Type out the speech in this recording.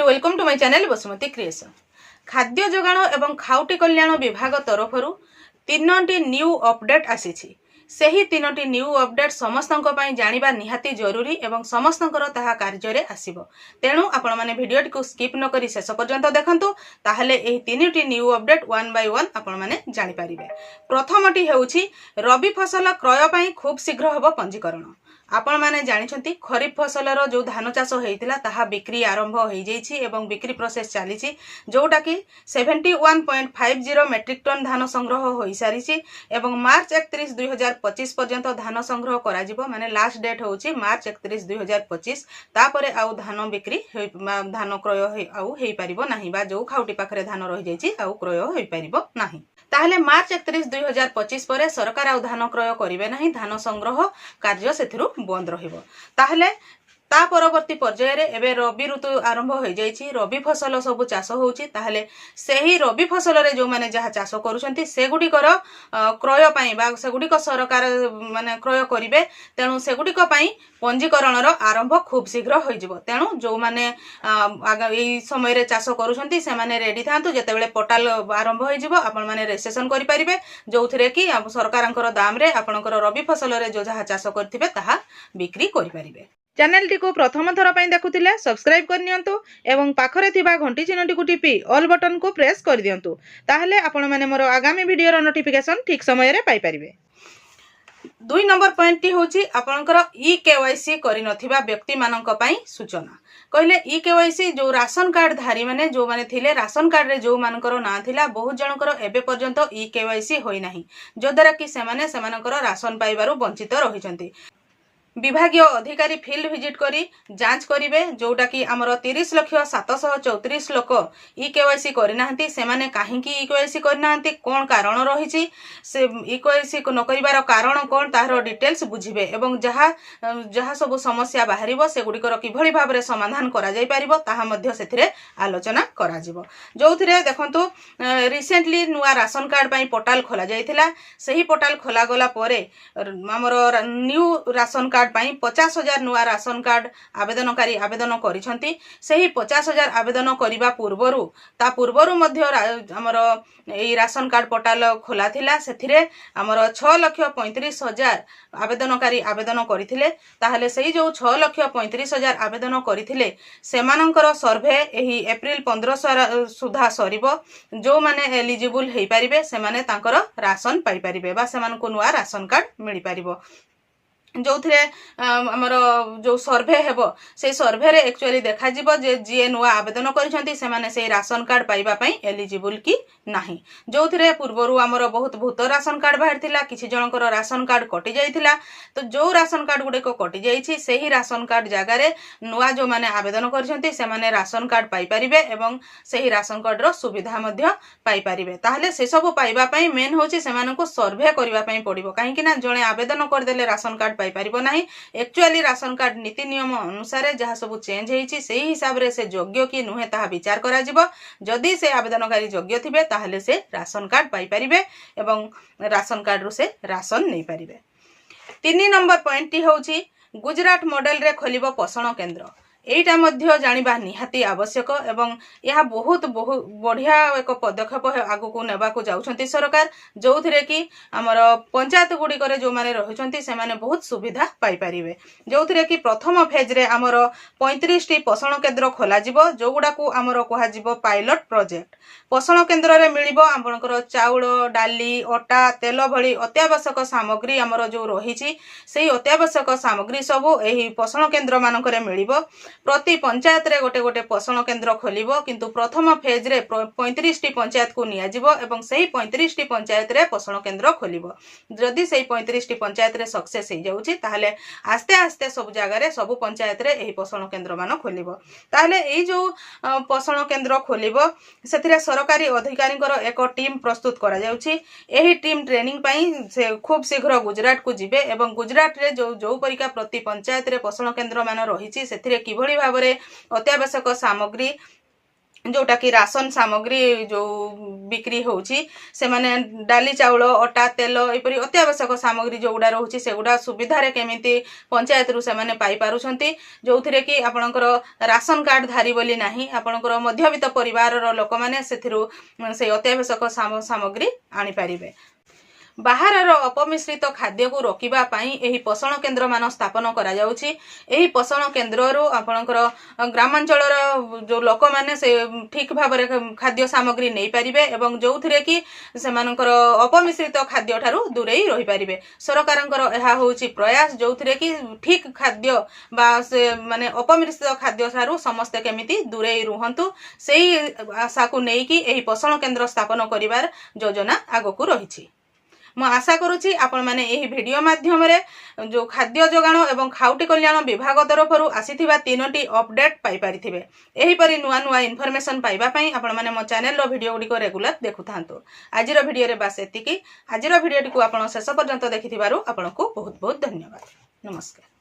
Welcome to my channel Basumati creation. खाद्य जोगाण एवं खाउटी कल्याण विभाग तरफरु 3टी न्यू अपडेट आसीछि। सेही 3टी न्यू अपडेट समस्तंको पई जानिबा निहाती जरूरी एवं समस्तंकर ताहा कार्य रे आसीबो। तेणु आपण माने भिडियोटी को स्किप न करी शेष पर्यंत देखंतु, ताहले एही 3टी new update one by one आपण माने जानि पारिबे। प्रथमटी हेउछि रबी फसल क्रय पई खूब शीघ्र हबो पंजीकरण। आपण माने जानिछंती खरीफ फसलर जो धान चाष होइतिला ताहा बिक्री आरंभ होई जाइछि एवं बिक्री प्रोसेस चालिछि, जोटा कि 71.50 मेट्रिक टन धान संग्रह होई सारिछि एवं मार्च 31 2025 पर्यंत धान संग्रह करा जिवो। माने लास्ट डेट होछि मार्च 31 2025। तापरे आउ धान बिक्री धान क्रय आउ हेई परिबो नाही, बा जो खाउटी पाखरे धान रहि जाइछि आउ क्रय होई परिबो नाही। ताहले मार्च 31 2025 परे सरकार आउ धान क्रय करिवे नाही, धान संग्रह कार्य सेथिरु बंद रहिबो। ताहले ता परवर्ती पर्याय रे एबे रबी ऋतु आरंभ हो जाइछि, रबी फसल सब चाष होउछि। ताहले सेही रबी फसल रे जो माने जहा चाष करूछंती सेगुडी कर क्रय पई बा सेगुडी को सरकार माने क्रय करिवे। तेनु सेगुडी को पई पंजीकरण रो आरंभ खूब शीघ्र होई जिवो। तेनु जो माने एई समय रे चाष करूछंती से माने रेडी थांतु, जेतेबेले पोर्टल आरंभ होई जिवो आपण माने रजिस्ट्रेशन करि परिबे, जोथरे कि सरकारंकर दाम रे आपणकर रबी फसल रे जो जहा चाष करथिबे ताहा बिक्री करि परिबे। चैनल टी को प्रथम थर पई देखुथिले सब्सक्राइब कर नियंतु एवं पाखरे थिबा घंटी चिन्हटी को टिपि ऑल बटन को प्रेस कर दियंतु, ताहले आपण माने मोर आगामी वीडियो रो नोटिफिकेशन ठीक समय रे पाई परिबे। 2 नंबर पॉइंट टी होची आपनकर ई केवाईसी करि नथिबा व्यक्ति मानक पई सूचना। कहले ई केवाईसी जो राशन कार्ड धारी माने जो माने थिले राशन कार्ड रे जो मानकर ना थिला बहुत जनकर एबे पर्यंत ई केवाईसी होई नाही, जो द्वारा कि से माने सेमानकर राशन पाइबारु वंचित रहिचंती। विभागीय अधिकारी फील्ड विजिट करी जांच करिवे, जोटा कि हमर 30,734 लोक ई केवाईसी करिनाहंती। सेमाने काहेकि ई केवाईसी करिनाहंती, कोन कारण रहिछि, से ई केवाईसी न करिवार कारण कोन तार डिटेल्स बुझिबे एवं जहा सब समस्या बाहरिबो से गुडी कर किभଳି भाबरे समाधान करा जाई परिबो ताहा मध्ये सेथिरे आलोचना करा जिवो। जोथिरे देखंतु रिसेंटली नुवा राशन कार्ड पई पोर्टल खोला जाइथिला। सेही पोर्टल खोला गला परे हमर न्यू राशन कार्ड 50,000 नुआ राशन कार्ड आवेदनकारी आवेदन करिसंती। सेही 50,000 आवेदन करिबा पूर्वरु ता पूर्वरु मध्य हमर एई राशन कार्ड पोर्टल खोला थिला। सेथिरे हमर 6,35,000 आवेदनकारी आवेदन करिथिले। ताहले सेही जो 6,35,000 आवेदन करिथिले सेमानंकर सर्वे एही एप्रिल 15 सुधा सरिबो। जो माने एलिजिबल हेई परिबे से माने तांकर राशन पाई परिबे बा सेमानकु नुआ राशन कार्ड मिली परिबो। जो थे हमर जो सर्वे हेबो से सर्वे रे एक्चुअली देखा जिवो जे जे नुआ आवेदन करिसंती से माने से राशन कार्ड पाइबा पई एलिजिबल की नाही। जो थे पूर्वरु हमर बहुत भूत राशन कार्ड बाहर थिला, किछि जनकर राशन कार्ड कटि जाइथिला। तो जो राशन कार्ड गुडे को कटि जाइछि सेही राशन कार्ड जागा रे नुआ जो माने आवेदन करिसंती से माने राशन कार्ड पाई परिबे एवं सेही राशन कार्ड रो सुविधा मध्य पाई परिबे। ताहले से सब पाइबा पई मेन होछि से मानको सर्वे करिबा पई पड़िबो, काहे कि ना जणे आवेदन कर देले राशन कार्ड पाई परिबो नाही। एक्चुअली राशन कार्ड नीति नियम अनुसार जहाँ सब चेंज होइछि सेही हिसाब रे से योग्य कि नुहे ताहा विचार करा जिवो। जदि से आवेदनकारी योग्य थिबे ताहले से राशन कार्ड पाई परिबे एवं राशन कार्ड रु से राशन नै परिबे। 3 नंबर पॉइंट टी होछि गुजरात मॉडल रे खोलिबो पोषण केंद्र। एटा मध्य जानिबा निहाती आवश्यक एवं यह बहुत बढ़िया एक पदक्षेप आगु को नेबा को जाउछंती सरकार, जोथिरे कि हमर पंचायत गुडी करे जो माने रहिचंती से माने बहुत सुविधा पाई परिबे। जोथिरे कि प्रथम फेज रे हमर 35 टी पोषण केंद्र खोला जिवो, जो गुडा को हमर कहा जिवो पायलट प्रोजेक्ट। पोषण केंद्र रे मिलिबो हमरकर चाउल डाली अटा तेल भली अत्यावश्यक सामग्री हमर जो रहिछि सेही अत्यावश्यक सामग्री सब एही पोषण केंद्र मानकरे मिलिबो। प्रति पंचायत रे गोटे गोटे पोषण केंद्र खोलिबो, किंतु प्रथम फेज रे 35 टी पंचायत को निया जिवो एवं सेही 35 टी पंचायत रे पोषण केंद्र खोलिबो। जदि सेही 35 टी पंचायत रे सक्सेस हे जाउछि ताहले आस्ते आस्ते सब जगह रे सब पंचायत रे एही पोषण केंद्र मान खोलिबो। ताहले एई जो पोषण केंद्र खोलिबो सेथिरे सरकारी अधिकारींकर एक टीम प्रस्तुत करा जाउछि। एही टीम ट्रेनिंग पई से खूब शीघ्र गुजरात को जिबे एवं गुजरात रे जो परिका प्रति पंचायत रे पोषण केंद्र मान रहिछि सेथिरे किभଳି भाबरे अत्यावश्यक सामग्री जोटा कि राशन सामग्री जो बिक्री होउची से माने डाली चाउल अटा तेल एपरी अत्यावश्यक सामग्री जोगुडा रोची सेगुडा सुविधा रे केमिति पंचायत रु से माने पाई पारुछंती जोथिरे कि आपणकर राशन कार्ड धारी बोली नाही आपणकर मध्यवित्त परिवार रो लोक माने सेथिरु से अत्यावश्यक सामग्री आनी पारिबे। बाहर अपमिश्रित खाद्य को रोकिबा पाई एही पोषण केन्द्र मान स्थापन करा जाउची। एही पोषण केन्द्र रु आपणकर ग्रामांचल जो लोक माने से ठीक भाव में खाद्य सामग्री नहीं पारिबे एवं जोथिरे कि सेमानकर अपमिश्रित खाद्य ठारू दूरेई रही पारिबे। सरकारंकर एहा होउची प्रयास जोथिरे कि ठीक खाद्य बा से माने अपमिश्रित खाद्य ठारू समस्त केमिति दूरेई रुहंतु सेही आशा को नेई कि एही पोषण केन्द्र स्थापन करिवार योजना आगकू रहिछि। मु आशा करुच्ची आपण माने एही वीडियो माध्यम रे जो खाद्य जोगाण एवं खाउटी कल्याण विभाग तरफरु आसीथिबा 3टी अपडेट पाई पारिथिबे। एही परि नुआ नुआ इन्फॉर्मेशन पाइबा पई आपण माने मो चैनल रो वीडियो गुडी को रेगुलर देखुथांतो। आजिरो वीडियो रे बास एतिकी। आजिरो वीडियो टी को आपण शेष पर्यंत देखिथिबारु आपनको बहुत बहुत धन्यवाद। नमस्कार।